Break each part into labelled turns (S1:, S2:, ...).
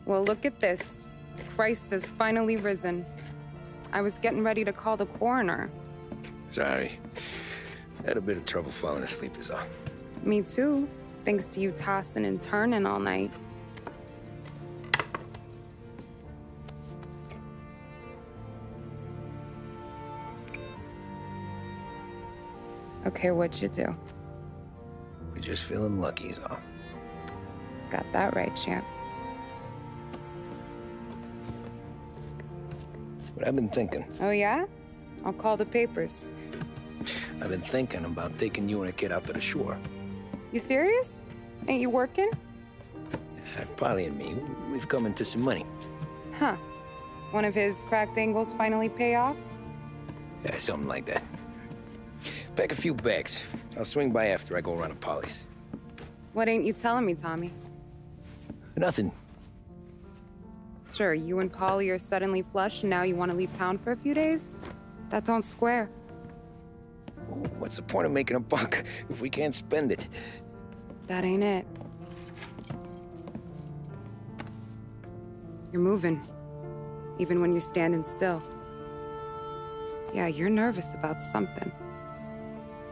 S1: Well, look at this. Christ has finally risen. I was getting ready to call the coroner.
S2: Sorry. Had a bit of trouble falling asleep is all.
S1: Me too, thanks to you tossing and turning all night. Okay, what'd you do?
S2: We're just feeling lucky is all.
S1: Got that right, champ.
S2: But I've been thinking.
S1: Oh, yeah? I'll call the papers.
S2: I've been thinking about taking you and a kid out to the shore.
S1: You serious? Ain't you working?
S2: Polly and me, we've come into some money.
S1: Huh. One of his cracked angles finally pay off?
S2: Yeah, something like that. Pack a few bags. I'll swing by after I go around to Polly's.
S1: What ain't you telling me, Tommy?
S2: Nothing.
S1: Sure, you and Polly are suddenly flush and now you want to leave town for a few days? That don't square.
S2: What's the point of making a buck if we can't spend it?
S1: That ain't it. You're moving, even when you're standing still. Yeah, you're nervous about something.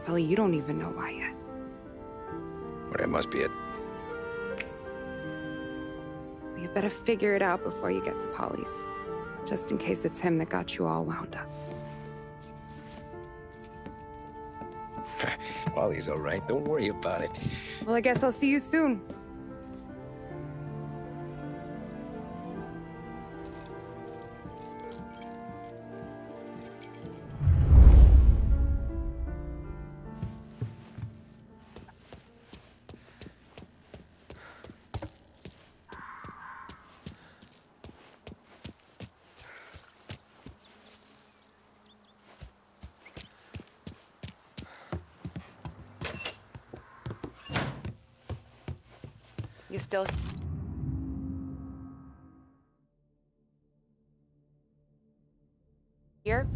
S1: Probably you don't even know why yet.
S2: Well, that must be it.
S1: You better figure it out before you get to Polly's, just in case it's him that got you all wound up.
S2: Polly's all right. Don't worry about it.
S1: Well, I guess I'll see you soon. You still... here?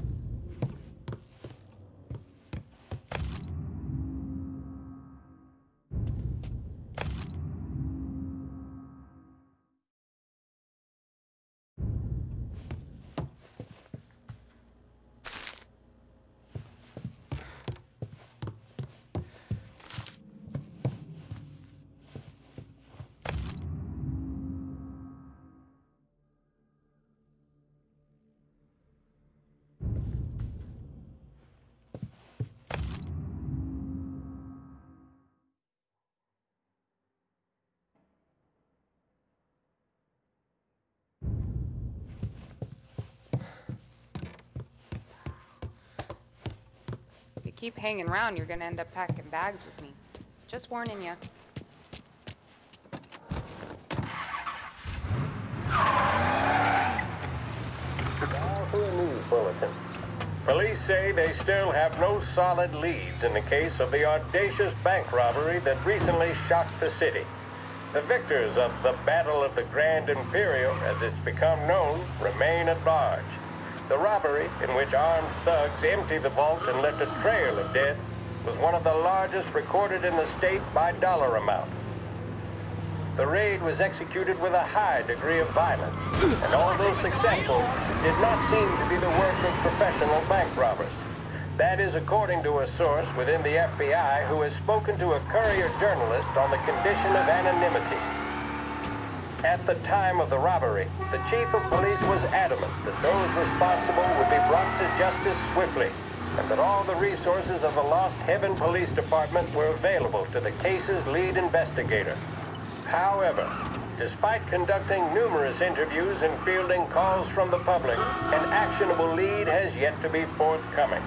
S1: Keep hanging around, you're gonna end up packing bags with me. Just warning you.
S3: News bulletin. Police say they still have no solid leads in the case of the audacious bank robbery that recently shocked the city. The victors of the Battle of the Grand Imperial, as it's become known, remain at large. The robbery, in which armed thugs emptied the vault and left a trail of death, was one of the largest recorded in the state by dollar amount. The raid was executed with a high degree of violence, and although successful, did not seem to be the work of professional bank robbers. That is according to a source within the FBI who has spoken to a Courier journalist on the condition of anonymity. At the time of the robbery, the chief of police was adamant that those responsible would be brought to justice swiftly, and that all the resources of the Lost Heaven Police Department were available to the case's lead investigator. However, despite conducting numerous interviews and fielding calls from the public, an actionable lead has yet to be forthcoming.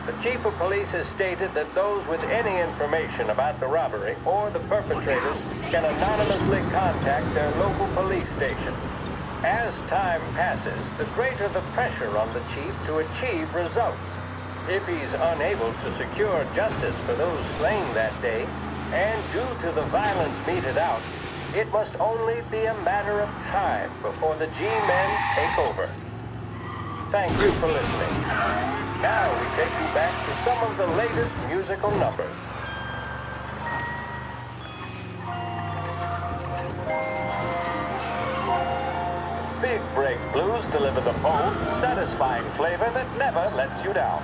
S3: The chief of police has stated that those with any information about the robbery or the perpetrators can anonymously contact their local police station. As time passes, the greater the pressure on the chief to achieve results. If he's unable to secure justice for those slain that day, and due to the violence meted out, it must only be a matter of time before the G-men take over. Thank you for listening. Now we take you back to some of the latest musical numbers. Big Break Blues deliver the bold, satisfying flavor that never lets you down.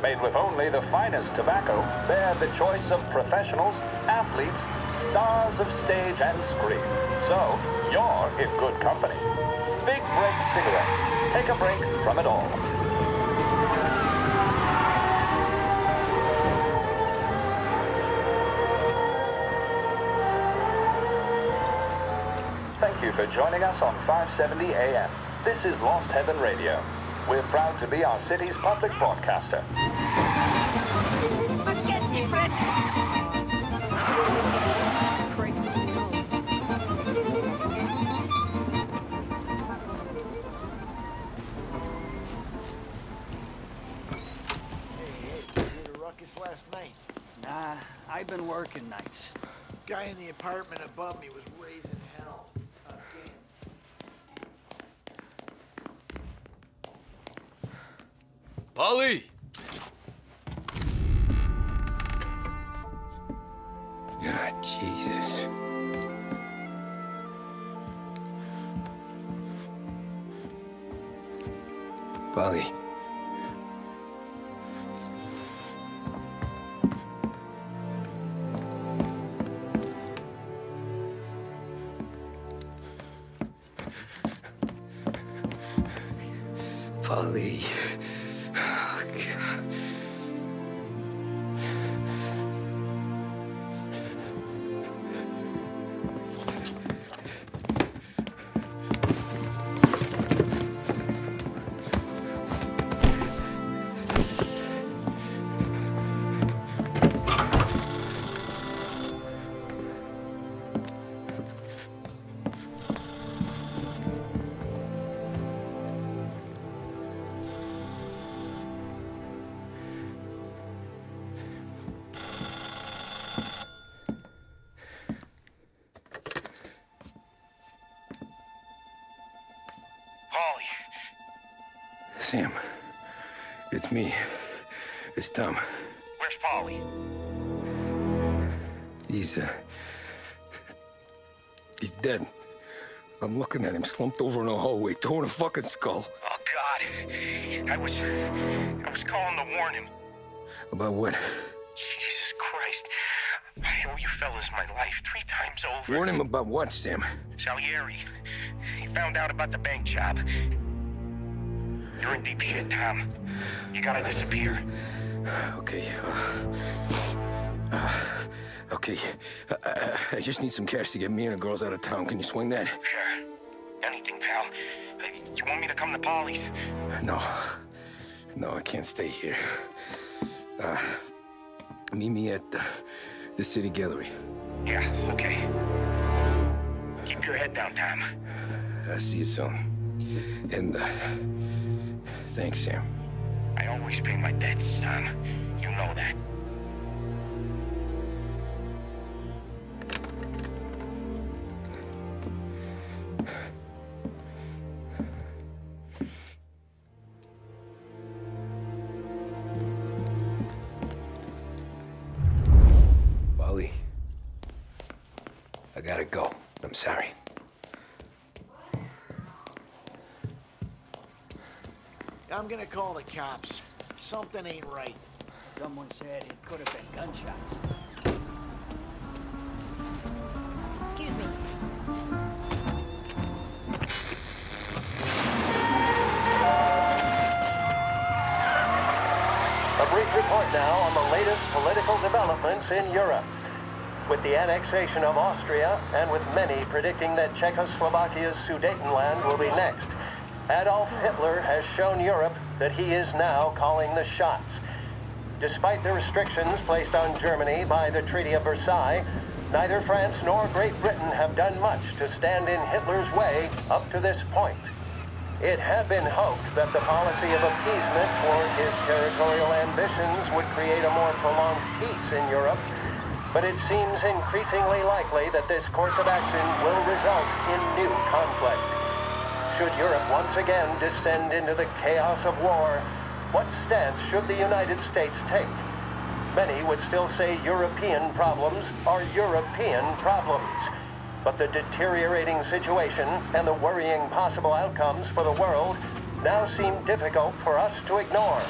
S3: Made with only the finest tobacco, they're the choice of professionals, athletes, stars of stage and screen. So, you're in good company. Big Break cigarettes. Take a break from it all. Thank you for joining us on 570 AM. This is Lost Heaven Radio. We're proud to be our city's public broadcaster.
S1: Christ only knows.
S4: Ruckus last night.
S5: Nah, I've been working nights.
S4: Guy in the apartment above me was raising hell. Again.
S2: Polly! God, Jesus. Polly. Polly. Oh, God.
S6: Polly.
S2: Sam, it's me. It's Tom.
S6: Where's Polly?
S2: He's dead. I'm looking at him slumped over in the hallway, torn a fucking skull.
S6: Oh, God. I was calling to warn him.
S2: About what?
S6: Jesus Christ. I owe you fellas my life 3 times over.
S2: Warn him about what, Sam?
S6: Salieri. He found out about the bank job. You're in deep shit, Tom. You gotta disappear.
S2: Okay. Okay. I just need some cash to get me and the girls out of town. Can you swing that?
S6: Sure. Anything, pal. You want me to come to Polly's?
S2: No. No, I can't stay here. Meet me at the city gallery.
S6: Yeah, okay. Keep your head down, Tom.
S2: I'll see you soon. And, thanks, Sam.
S6: I always pay my debts, Tom. You know that.
S2: Polly. I gotta go. I'm sorry.
S4: I'm gonna call the cops. Something ain't right.
S5: Someone said it could have been gunshots.
S7: Excuse me.
S3: A brief report now on the latest political developments in Europe. With the annexation of Austria, and with many predicting that Czechoslovakia's Sudetenland will be next, Adolf Hitler has shown Europe that he is now calling the shots. Despite the restrictions placed on Germany by the Treaty of Versailles, neither France nor Great Britain have done much to stand in Hitler's way up to this point. It had been hoped that the policy of appeasement toward his territorial ambitions would create a more prolonged peace in Europe, but it seems increasingly likely that this course of action will result in new conflict. Should Europe once again descend into the chaos of war, what stance should the United States take? Many would still say European problems are European problems. But the deteriorating situation and the worrying possible outcomes for the world now seem difficult for us to ignore.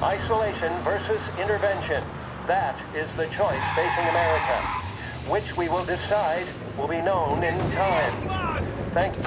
S3: Isolation versus intervention. That is the choice facing America. Which we will decide will be known in time. Thank you.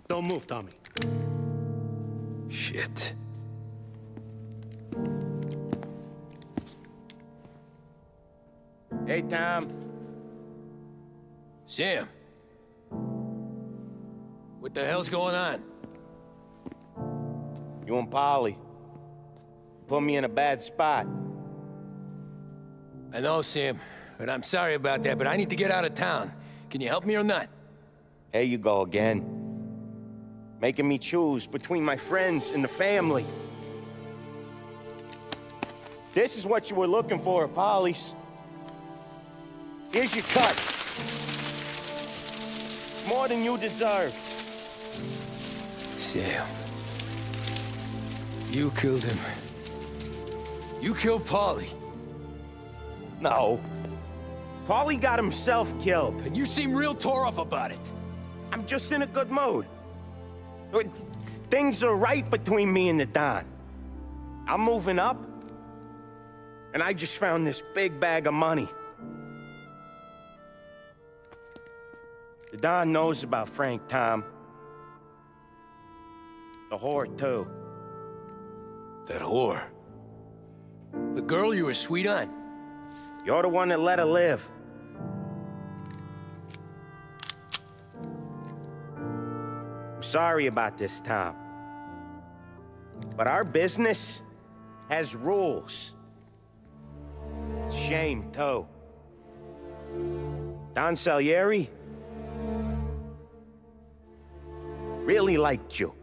S8: Don't move, Tommy.
S2: Shit.
S9: Hey, Tom.
S2: Sam. What the hell's going on?
S9: You and Polly put me in a bad spot.
S2: I know, Sam, but I'm sorry about that, but I need to get out of town. Can you help me or not?
S9: There you go again. Making me choose between my friends and the family. This is what you were looking for, Polly's. Here's your cut. It's more than you deserve.
S2: Sam. You killed him. You killed Paulie.
S9: No. Paulie got himself killed.
S2: And you seem real tore up about it.
S9: I'm just in a good mood. Things are right between me and the Don. I'm moving up, and I just found this big bag of money. The Don knows about Frank, Tom. The whore, too.
S2: That whore? The girl you were sweet on?
S9: You're the one that let her live. Sorry about this, Tom. But our business has rules. Shame, too. Don Salieri really liked you.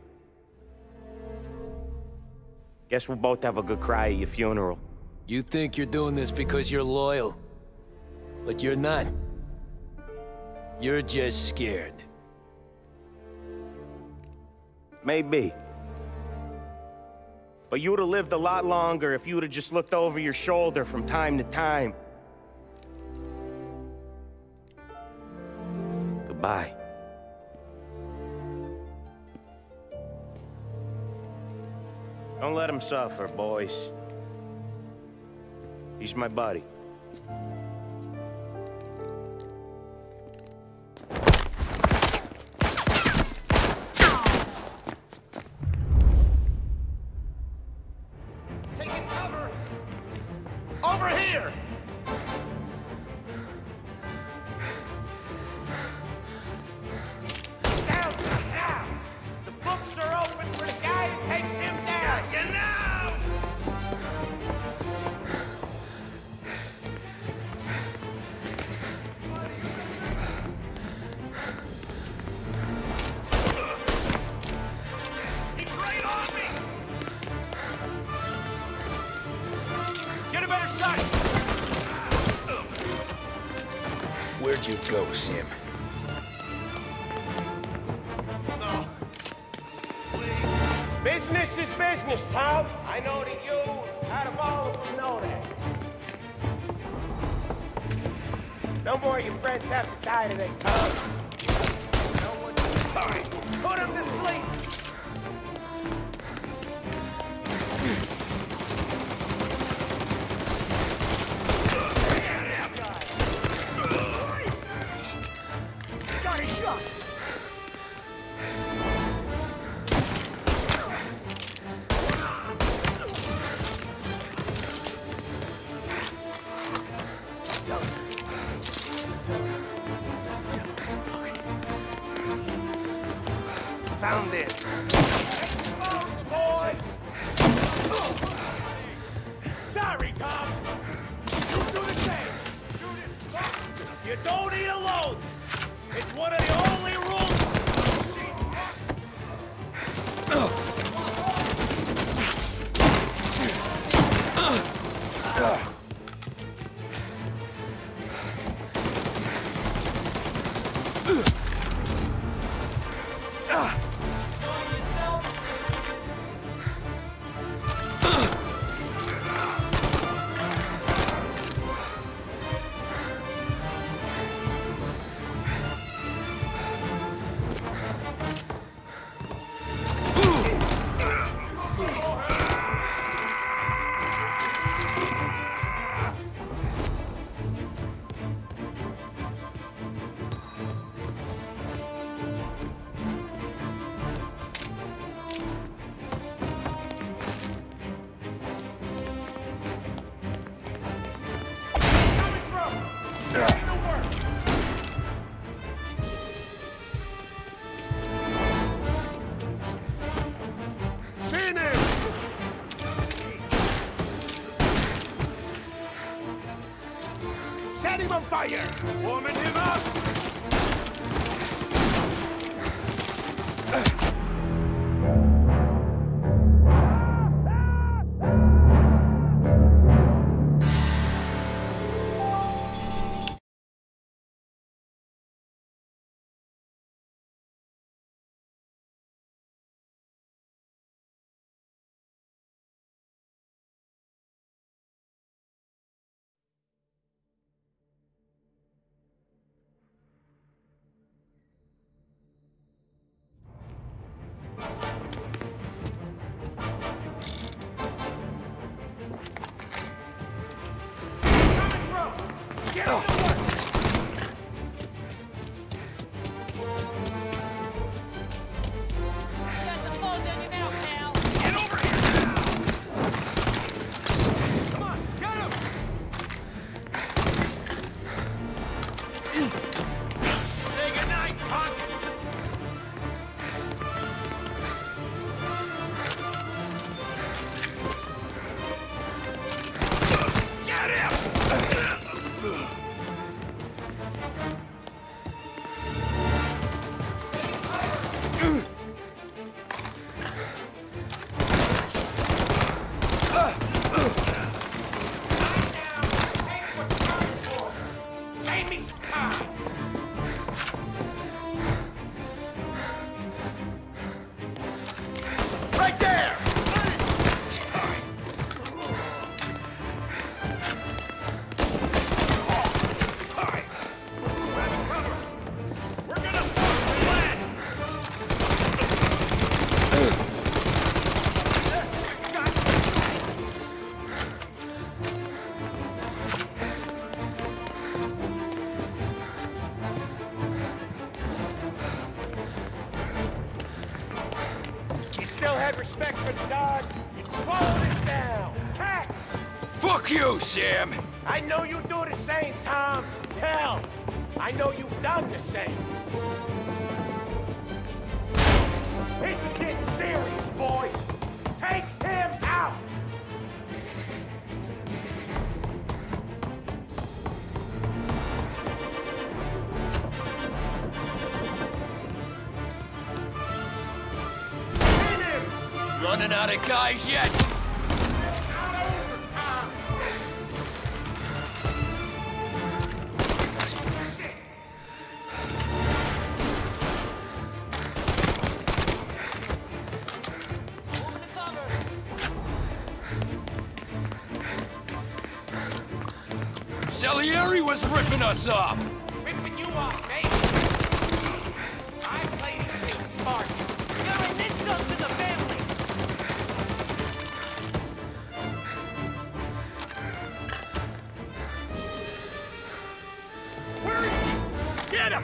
S9: Guess we'll both have a good cry at your funeral.
S2: You think you're doing this because you're loyal, but you're not. You're just scared.
S9: Maybe. But you'd have lived a lot longer if you'd have just looked over your shoulder from time to time. Goodbye. Don't let him suffer, boys. He's my buddy.
S6: Over here! Down now! The books are open for the guy who takes him down! Yeah, you know! He's right on me! Get a better shot!
S2: Where'd you go, Sam?
S6: No. Please.
S9: Business is business, Tom. I know that you, out of all of them, know that. No more of your friends have to die today, Tom. No one... All right, put him to sleep.
S5: Got a shot.
S9: Found it.
S6: Boys! Sorry, Tom. You do the same. You don't eat alone.
S9: It's one of the only rules. Set him on fire! Warming him up! Respect for the dog, you'd swallow this down. Cats!
S2: Fuck you, Sam!
S9: I know you do the same, Tom. Hell, I know you've done the same. This is getting serious, boys. Take him out!
S2: Running out of guys yet? Salieri was ripping us off!
S9: Ripping you off, mate? I play this thing smart. You're an insult to the family! Where is he? Get him!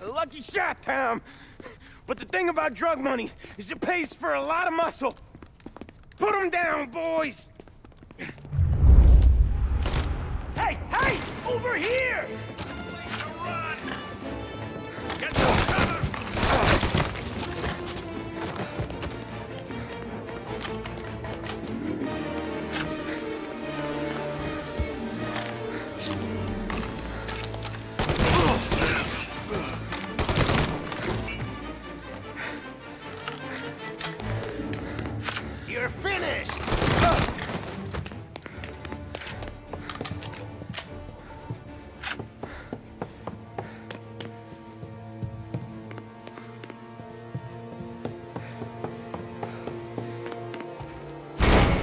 S9: A lucky shot, Tom. But the thing about drug money is it pays for a lot of muscle. Put him down, boys!
S4: Hey! Hey! Over here! Run! Get some cover!
S9: You're finished!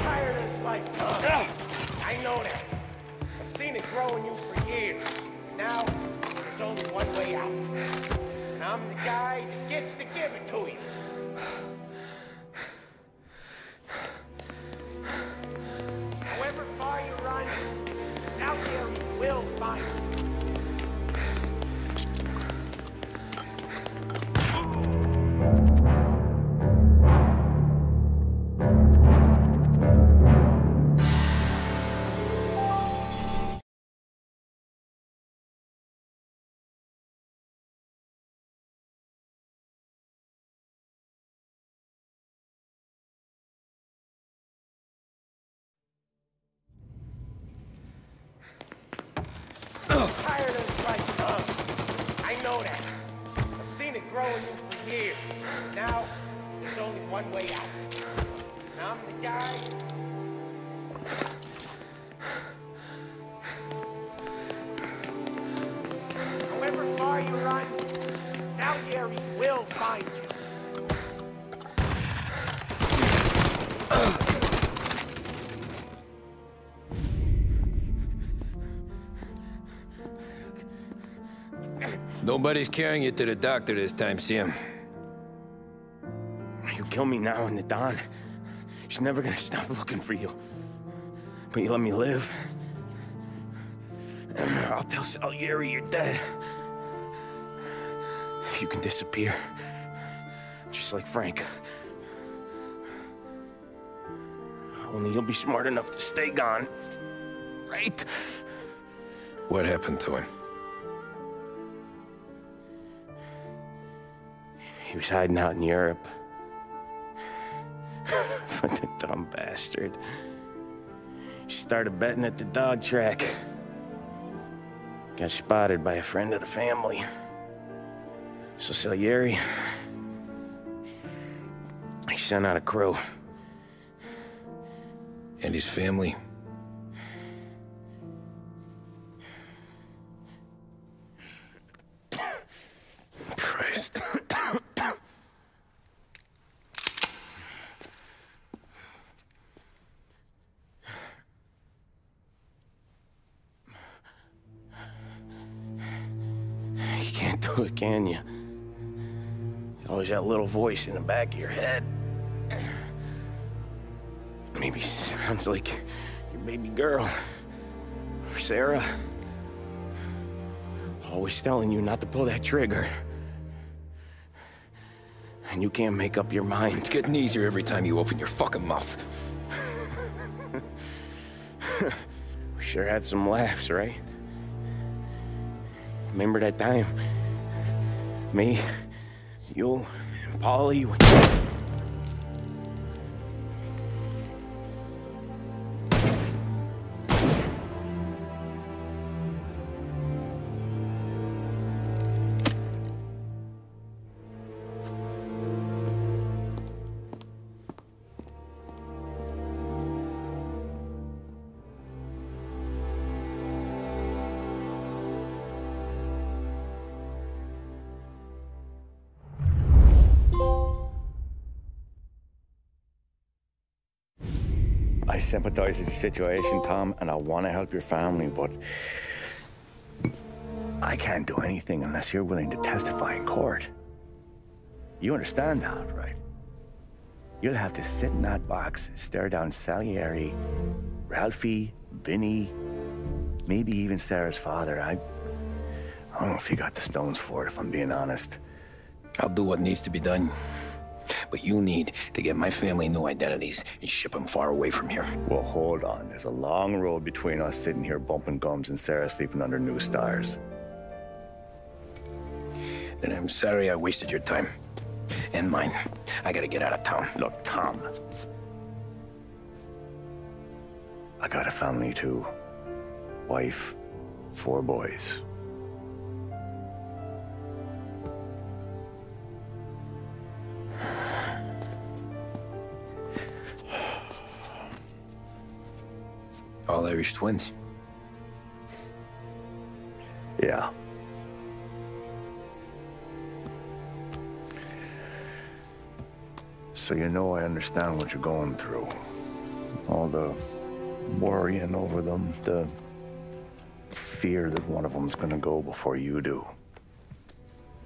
S4: Tired of this life, Tom.
S9: I know that. I've seen it grow in you for years. Now, there's only one way out. And I'm the guy that gets to give it to you.
S4: However far you run, out there you will find you.
S9: Tired of this life, Tom. I know that. I've seen it grow in you for years. Now, there's only one way out. And I'm the guy.
S4: However far you run, Salieri will find you.
S2: Nobody's carrying you to the doctor this time, Sam.
S9: You kill me now in the dawn. She's never gonna stop looking for you. But you let me live. I'll tell Salieri you're dead. You can disappear. Just like Frank. Only you'll be smart enough to stay gone. Right?
S2: What happened to him?
S9: He was hiding out in Europe. But the dumb bastard. He started betting at the dog track. Got spotted by a friend of the family. So Salieri, he sent out a crew.
S2: And his family? Christ.
S9: You can't do it, can you? There's always that little voice in the back of your head. Maybe sounds like your baby girl. Or Sarah. Always telling you not to pull that trigger. And you can't make up your mind.
S2: It's getting easier every time you open your fucking mouth.
S9: We sure had some laughs, right? Remember that time? Me, you, and Polly.
S8: I sympathize with the situation, Tom, and I want to help your family, but I can't do anything unless you're willing to testify in court. You understand that, right? You'll have to sit in that box, stare down Salieri, Ralphie, Vinny, maybe even Sarah's father. I don't know if you got the stones for it, if I'm being honest.
S2: I'll do what needs to be done. But you need to get my family new identities and ship them far away from here.
S8: Well, hold on. There's a long road between us sitting here bumping gums and Sarah sleeping under new stars.
S2: Then I'm sorry I wasted your time. And mine. I gotta get out of town.
S8: Look, Tom. I got a family too. Wife, 4 boys.
S2: All Irish twins.
S8: Yeah. So you know I understand what you're going through. All the worrying over them, the fear that one of them's gonna go before you do.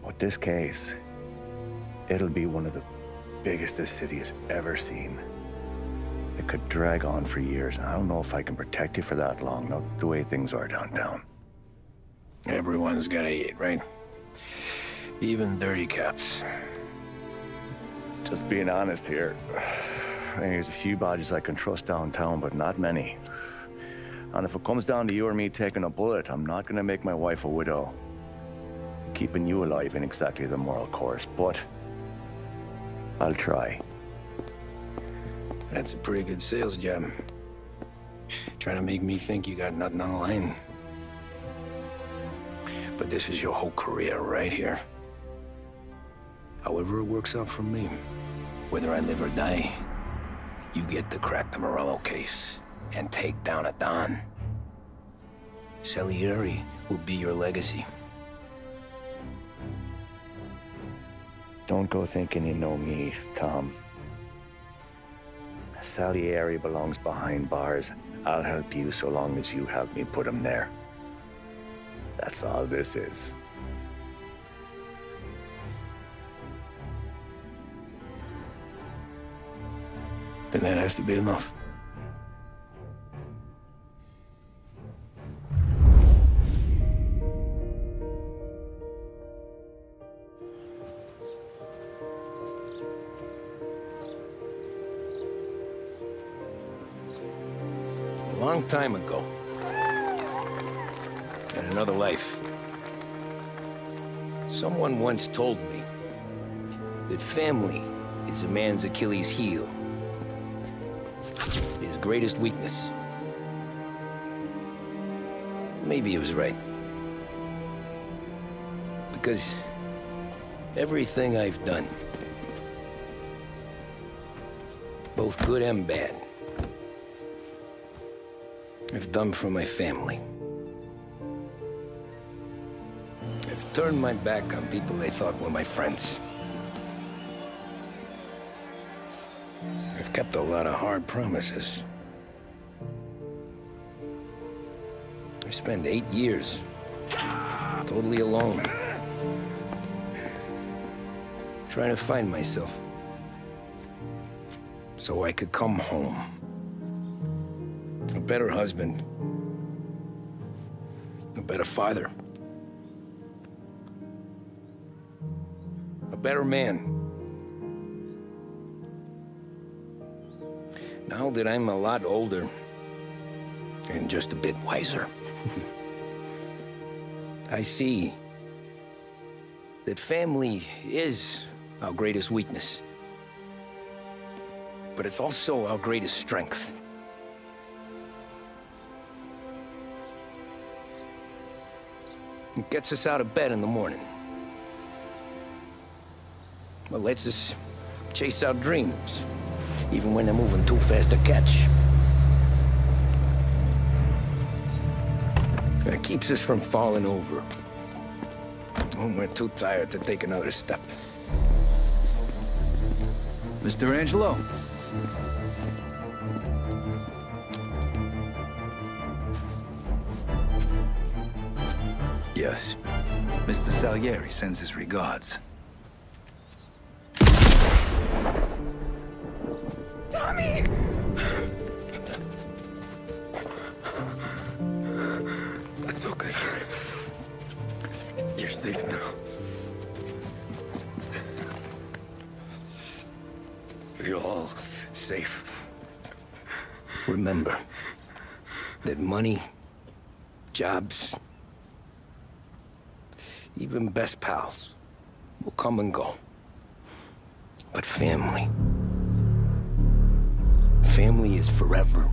S8: But this case, it'll be one of the biggest this city has ever seen. It could drag on for years. I don't know if I can protect you for that long, not the way things are downtown.
S2: Everyone's gotta eat, right? Even dirty cops.
S8: Just being honest here. There's a few badges I can trust downtown, but not many. And if it comes down to you or me taking a bullet, I'm not gonna make my wife a widow. Keeping you alive ain't exactly the moral course, but I'll try.
S2: That's a pretty good sales job. Trying to make me think you got nothing on the line. But this is your whole career right here. However it works out for me, whether I live or die, you get to crack the Morello case and take down a Don. Salieri will be your legacy.
S8: Don't go thinking you know me, Tom. Salieri belongs behind bars. I'll help you so long as you help me put him there. That's all this is.
S2: Then that has to be enough. A long time ago, in another life, someone once told me that family is a man's Achilles heel, his greatest weakness. Maybe he was right. Because everything I've done, both good and bad, I've done for my family. I've turned my back on people they thought were my friends. I've kept a lot of hard promises. I spent 8 years totally alone, trying to find myself so I could come home. A better husband, a better father, a better man. Now that I'm a lot older and just a bit wiser, I see that family is our greatest weakness, but it's also our greatest strength. It gets us out of bed in the morning. It lets us chase our dreams, even when they're moving too fast to catch. It keeps us from falling over when we're too tired to take another step.
S10: Mr. Angelo.
S2: Yes.
S10: Mr. Salieri sends his regards.
S5: Tommy!
S2: That's okay. You're safe now. safe. Remember that money, jobs, even best pals will come and go. But family is forever.